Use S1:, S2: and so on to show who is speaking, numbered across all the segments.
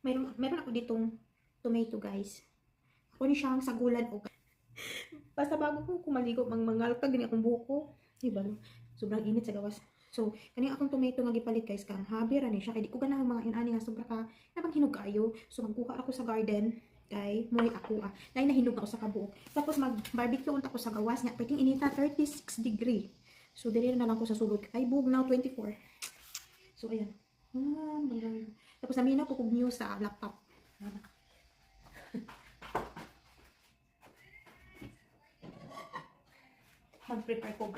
S1: Meron ako ditong tomato, guys. Ako ni siyang sagulan o basta bago ko kumaligo mangalkag gani akong buhok. Diba? Sobrang init sa gawas. So, kani akong tomato nga gipalit, guys, kang habi ra ni siya kay di ko ganahan mga inani nga sobra ka nabang hinog kayo. So, magkuha ako sa garden kay moy ako nay nahinog na ako sa kabuok. Tapos mag-barbecue unta ko sa gawas nga pwedeng inita 36 degree. So, dili na lang ko sa sulod. Ay, bug now 24. So, ayan. Tapos naminaw ko kog news sa laptop. Mag-prepare ko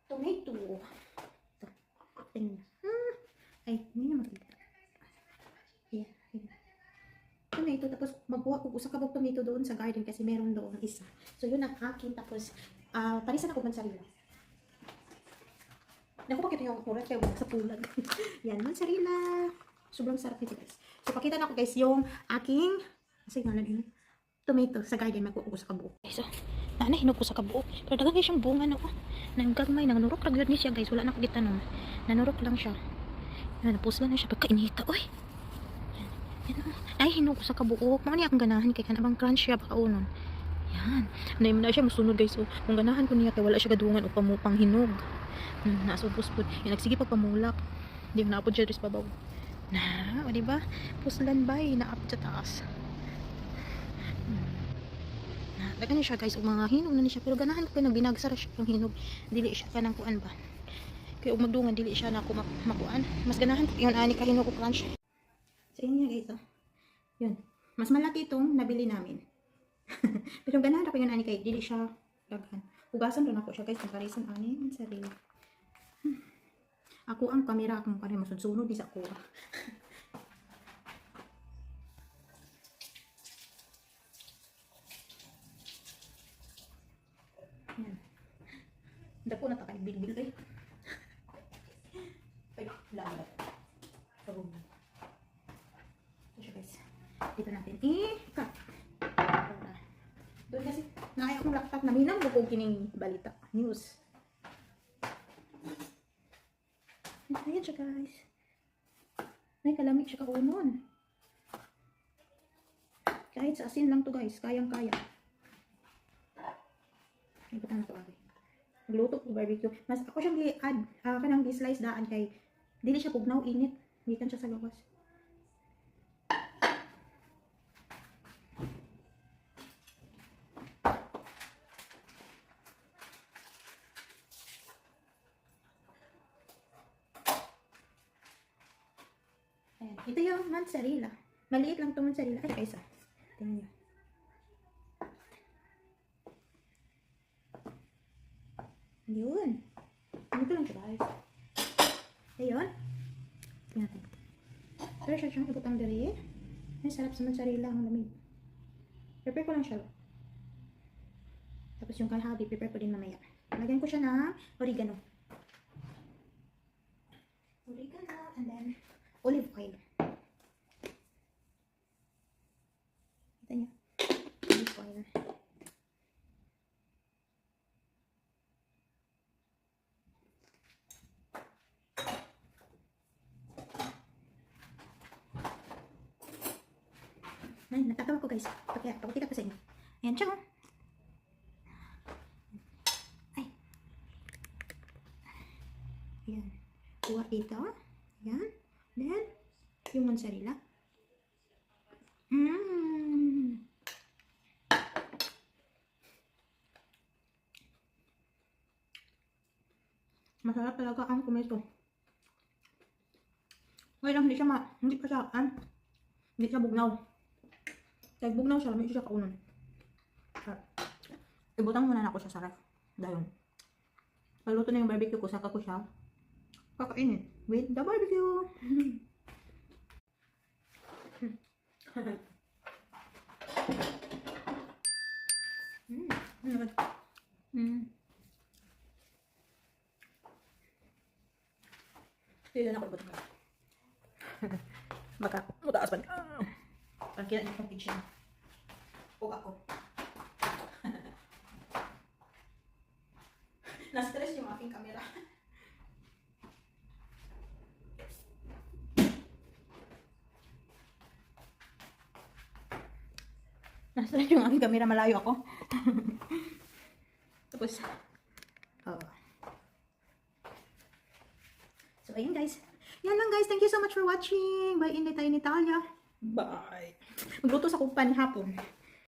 S1: tomato. Ito. Tingnan. Ay, hindi na makita. Yeah. Tomato. Tapos magkuha ko sa kabog tomato doon sa garden kasi meron doon isa. So, yun ang akin. Tapos, parisan ako mansarila. Naku, pakita yung kurat kayo sa pulag. Yan, mansarila. Sobrang sarap nito, guys. So, pakita na ko, guys, yung aking, kasi ngalan yun, tomato sa garden. Magkuha ko sa kabuok. So, hinog ko sa kabuok. Pero dagang siyang bunga, no? Nanggagmay, nanganurok ragyan niya, guys. Wala na ko dito, no? Nanurok lang siya. Yan, napuslan na siya. Pagkainita, oy. Yan, ay, hinog ko sa kabuok. Mga niya akong ganahan, kaya kanabang crunch siya, baka unon. Yan. Naim na siya, masunod, guys. So, kung ganahan ko niya, kaya wala siya gadungan o pamupang hinog. Nasubos po. Yan, nagsige pa pamulak. Hindi mo naapod siya, dress pabaw. O, diba? Puslan ba, naapod sa taas. Dagan niya siya, guys, mga hinog na niya siya, pero ganahan ko kaya nagbinagsara siya yung hinog, dili siya ka ng kuan ba, kaya magdungan dili siya na ako makuan, mas ganahan ko yung ani ka hinog ko crunch. So yun nga, guys, yun, mas malaki itong nabili namin. Pero ganahan ako yung ani kay dili siya daghan, hugasan rin ako siya, guys, comparison ani ang sarili. Ako ang kamera akong kanya masunod bisa ko. Yan. Dako na ta kay bilbil eh. Ay, lalat. So, guys. Dito natin i-cut. Doon kasi nakaya akong laptop na minang ko kining balita. News. Ayan siya, guys. May kalamig siya kaunon. Kahit sa asin lang to, guys. Kayang-kaya. Ibutan na to, abi. Magluto ko barbecue. Mas ako siyang i-add. Kanang di-slice daan kay dili siya pugnaw, init. Gikan siya sa gawas. Ayan. Ito yung mozzarella. Maliit lang itong mozzarella. Ay, guys, tingnan nyo. Yun. Ito lang siya, guys. Ayun. Tingnan natin. Pero siya siyang ibutang dali. Ay, sarap sa mozzarella ang lamig. Prepare ko lang siya. Tapos yung kalahati, prepare ko din mamaya. Lagyan ko siya ng oregano. Oregano, and then olive oil. Kita niyo. Olive oil. Ay, natatawa ko, guys. Pakita ko sa inyo. Ayan siya. Ay. Ayan. Kuha ito. Ayan. Then, yung mozzarella. Masarap talaga ang tomato. Ngayon lang, hindi pa siya, hindi siya bugnaw. Kaya bugnaw siya, may siya kaunon. Ibutang muna na ako siya sa ref. Dahil, paluto na yung barbecue ko, saka ko siya kakainin with the barbecue. Hindi na ako ibutang ka. Baka mataas pa niya. Parang kaya niya kong kitchen. Huwag ako. Na-stress yung aking camera. Nasa yung aking camera, malayo ako. Tapos, oh. So, ayun guys. Yan lang guys. Thank you so much for watching. Bye, Inday tayo ni Talia. Bye. Magluto sa kupan hapon.